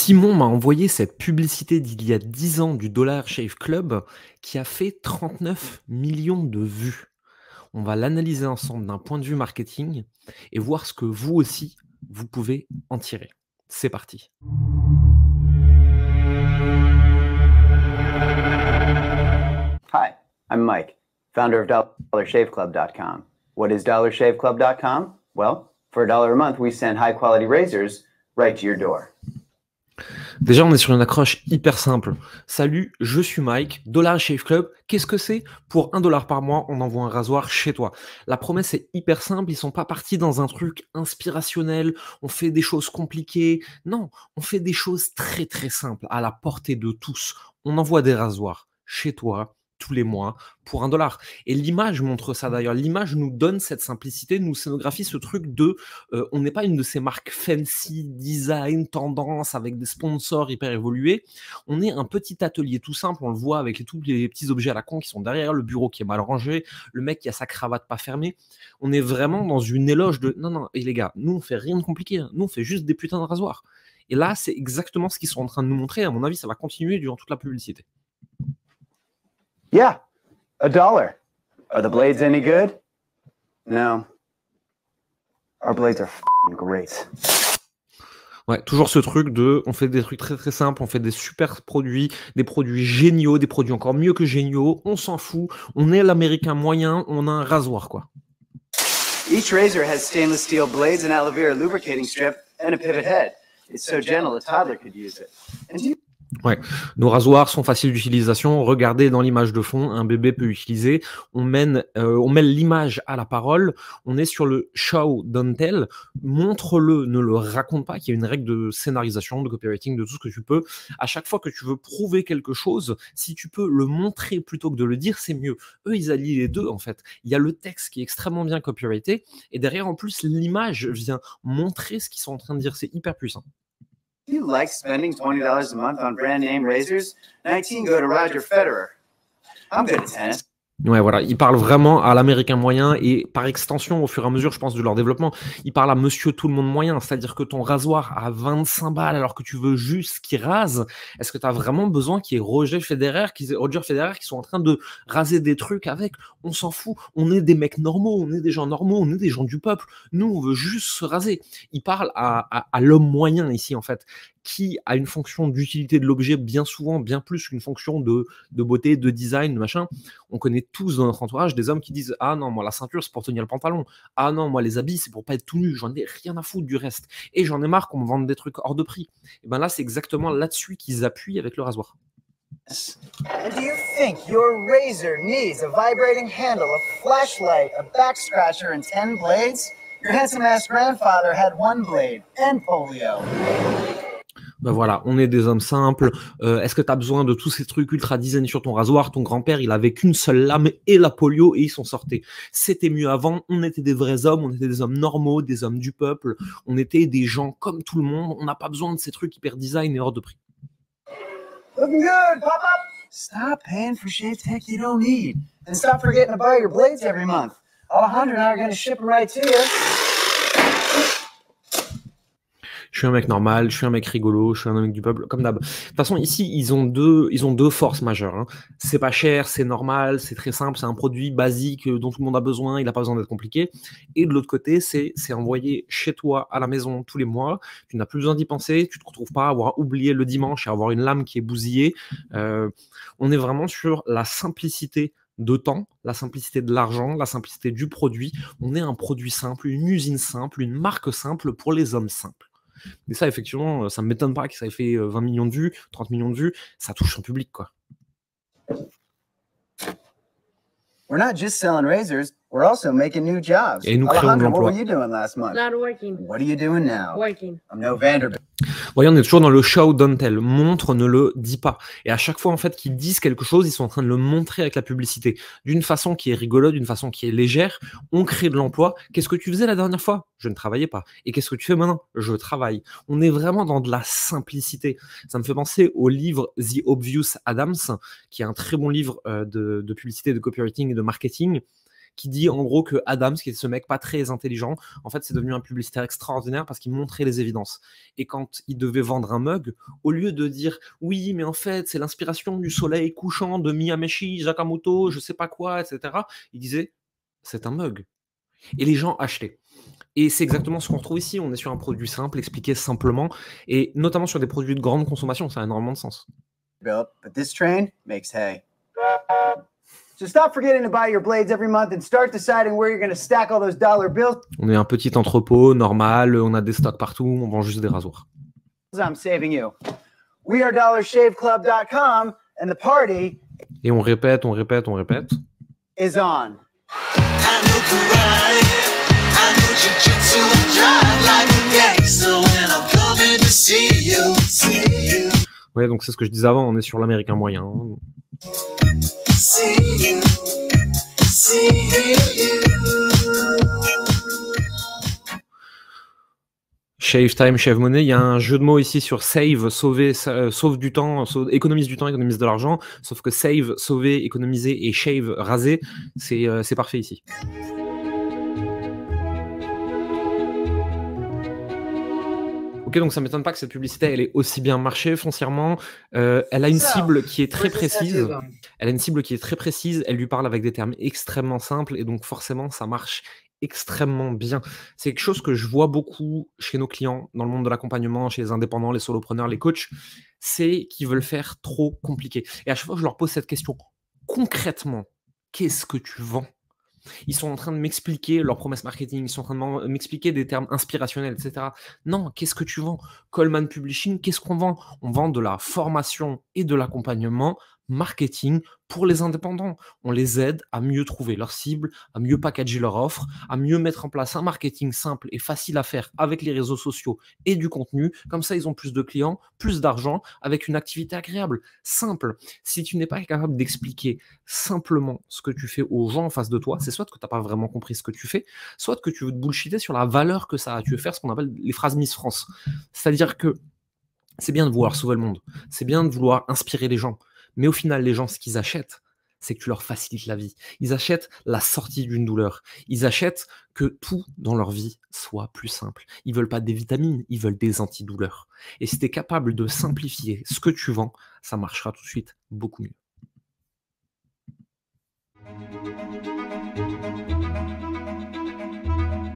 Simon m'a envoyé cette publicité d'il y a 10 ans du Dollar Shave Club qui a fait 39 millions de vues. On va l'analyser ensemble d'un point de vue marketing et voir ce que vous aussi, vous pouvez en tirer. C'est parti. Hi, I'm Mike, founder of DollarShaveClub.com. What is DollarShaveClub.com? Well, for $1 a month, we send high-quality razors right to your door. Déjà, on est sur une accroche hyper simple. Salut, je suis Mike, Dollar Shave Club. Qu'est-ce que c'est? Pour $1 par mois, on envoie un rasoir chez toi. La promesse est hyper simple. Ils sont pas partis dans un truc inspirationnel. On fait des choses compliquées. Non, on fait des choses très très simples, à la portée de tous. On envoie des rasoirs chez toi tous les mois pour $1. Et l'image montre ça d'ailleurs. L'image nous donne cette simplicité, nous scénographie ce truc de on n'est pas une de ces marques fancy, design, tendance, avec des sponsors hyper évolués. On est un petit atelier tout simple, on le voit avec tous les petits objets à la con qui sont derrière, le bureau qui est mal rangé, le mec qui a sa cravate pas fermée. On est vraiment dans une éloge de non, et les gars, nous on fait rien de compliqué, hein. Nous on fait juste des putains de rasoirs. Et là, c'est exactement ce qu'ils sont en train de nous montrer. À mon avis, ça va continuer durant toute la publicité. Yeah, $1. Are the blades any good? No. Our blades are f***ing great. Ouais, toujours ce truc de, on fait des trucs très très simples, on fait des super produits, des produits géniaux, des produits encore mieux que géniaux, on s'en fout, on est l'américain moyen, on a un rasoir quoi. Each razor has stainless steel blades, an aloe vera lubricating strip, and a pivot head. It's so gentle a toddler could use it. And do you Ouais, nos rasoirs sont faciles d'utilisation. Regardez dans l'image de fond, un bébé peut utiliser. On mêle l'image à la parole. On est sur le show don't tell. Montre-le, ne le raconte pas. Qu'il y a une règle de scénarisation, de copywriting, de tout ce que tu peux. À chaque fois que tu veux prouver quelque chose, si tu peux le montrer plutôt que de le dire, c'est mieux. Eux, ils allient les deux en fait. Il y a le texte qui est extrêmement bien copyrighté et derrière en plus l'image vient montrer ce qu'ils sont en train de dire. C'est hyper puissant. you like spending $20 a month on brand name razors? 19, go to Roger Federer. I'm good at tennis. Ouais, voilà, ils parlent vraiment à l'américain moyen et par extension, au fur et à mesure, je pense, de leur développement, ils parlent à monsieur tout le monde moyen, c'est-à-dire que ton rasoir à 25 balles alors que tu veux juste qu'il rase, est-ce que tu as vraiment besoin qu'il y ait Roger Federer qui sont en train de raser des trucs avec? On s'en fout, on est des mecs normaux, on est des gens normaux, on est des gens du peuple, nous on veut juste se raser. Ils parlent à l'homme moyen ici en fait, qui a une fonction d'utilité de l'objet bien souvent, bien plus qu'une fonction de beauté, de design, de machin. On connaît tous dans notre entourage des hommes qui disent « Ah non, moi la ceinture c'est pour tenir le pantalon. Ah non, moi les habits c'est pour pas être tout nu. J'en ai rien à foutre du reste. Et j'en ai marre qu'on me vende des trucs hors de prix. » Et ben là, c'est exactement là-dessus qu'ils appuient avec le rasoir. And do you think your razor needs a vibrating handle, a flashlight, a back scratcher, and 10 blades? Your handsome-ass grandfather had 1 blade and polio. Ben voilà, on est des hommes simples. Est-ce que tu as besoin de tous ces trucs ultra design sur ton rasoir? Ton grand-père, il avait qu'une seule lame et la polio et ils s'en sortaient. C'était mieux avant. On était des vrais hommes, on était des hommes normaux, des hommes du peuple. On était des gens comme tout le monde. On n'a pas besoin de ces trucs hyper design et hors de prix. Looking good, pop-up. Stop paying for shave tech you don't need. And stop forgetting to buy your blades every month. All 100 and I are going to ship them right to you. Je suis un mec normal, je suis un mec rigolo, je suis un mec du peuple, comme d'hab. De toute façon, ici, ils ont deux forces majeures, hein. C'est pas cher, c'est normal, c'est très simple, c'est un produit basique dont tout le monde a besoin, il n'a pas besoin d'être compliqué. Et de l'autre côté, c'est envoyé chez toi, à la maison, tous les mois. Tu n'as plus besoin d'y penser, tu ne te retrouves pas à avoir oublié le dimanche et à avoir une lame qui est bousillée. On est vraiment sur la simplicité de temps, la simplicité de l'argent, la simplicité du produit. On est un produit simple, une usine simple, une marque simple pour les hommes simples. Et ça, effectivement, ça ne m'étonne pas que ça ait fait 20 millions de vues, 30 millions de vues. Ça touche son public, quoi. We're not just selling razors, we're also making new jobs. Et nous créons de Alejandro, what l'emploi. were you doing last month? Not working. What are you doing now? Working. I'm no Vanderbilt. Voyez, on est toujours dans le show don't tell. Montre, ne le dis pas. Et à chaque fois, en fait, qu'ils disent quelque chose, ils sont en train de le montrer avec la publicité. D'une façon qui est rigolote, d'une façon qui est légère. On crée de l'emploi. Qu'est-ce que tu faisais la dernière fois? Je ne travaillais pas. Et qu'est-ce que tu fais maintenant? Je travaille. On est vraiment dans de la simplicité. Ça me fait penser au livre The Obvious Adams, qui est un très bon livre de publicité, de copywriting et de marketing, qui dit en gros que Adams, qui est ce mec pas très intelligent, en fait, c'est devenu un publicitaire extraordinaire parce qu'il montrait les évidences. Et quand il devait vendre un mug, au lieu de dire oui, mais en fait, c'est l'inspiration du soleil couchant de Miyameshi, Sakamoto, je sais pas quoi, etc., il disait c'est un mug. Et les gens achetaient. Et c'est exactement ce qu'on retrouve ici. On est sur un produit simple, expliqué simplement, et notamment sur des produits de grande consommation. Ça a énormément de sens. But this train makes hay. So stop forgetting to buy your blades every month and start deciding where you're going to stack all those dollar bills. On est un petit entrepôt normal, on a des stocks partout, on vend juste des rasoirs. I'm saving you. We are dollarshaveclub.com and the party Et on répète, on répète, on répète. Is on. Ouais, donc c'est ce que je disais avant, on est sur l'américain moyen. Shave time, shave money. Il y a un jeu de mots ici sur save, sauver, sauve du temps, économise du temps, économise de l'argent. Sauf que save, sauver, économiser et shave, raser, c'est parfait ici. Ok, donc ça ne m'étonne pas que cette publicité, elle ait aussi bien marché foncièrement. Elle a une cible qui est très précise. Elle a une cible qui est très précise. Elle lui parle avec des termes extrêmement simples et donc forcément, ça marche extrêmement bien. C'est quelque chose que je vois beaucoup chez nos clients dans le monde de l'accompagnement, chez les indépendants, les solopreneurs, les coachs, c'est qu'ils veulent faire trop compliqué. Et à chaque fois, je leur pose cette question. Concrètement, qu'est-ce que tu vends ? Ils sont en train de m'expliquer leurs promesses marketing, ils sont en train de m'expliquer des termes inspirationnels, etc. Non, qu'est-ce que tu vends ? Coleman Publishing, qu'est-ce qu'on vend ? On vend de la formation et de l'accompagnement marketing pour les indépendants. On les aide à mieux trouver leur cible, à mieux packager leur offre, à mieux mettre en place un marketing simple et facile à faire avec les réseaux sociaux et du contenu. Comme ça, ils ont plus de clients, plus d'argent, avec une activité agréable, simple. Si tu n'es pas capable d'expliquer simplement ce que tu fais aux gens en face de toi, c'est soit que tu n'as pas vraiment compris ce que tu fais, soit que tu veux te bullshiter sur la valeur que ça a. Tu veux faire ce qu'on appelle les phrases Miss France. C'est-à-dire que c'est bien de vouloir sauver le monde, c'est bien de vouloir inspirer les gens, mais au final, les gens, ce qu'ils achètent, c'est que tu leur facilites la vie. Ils achètent la sortie d'une douleur. Ils achètent que tout dans leur vie soit plus simple. Ils veulent pas des vitamines, ils veulent des antidouleurs. Et si tu es capable de simplifier ce que tu vends, ça marchera tout de suite beaucoup mieux.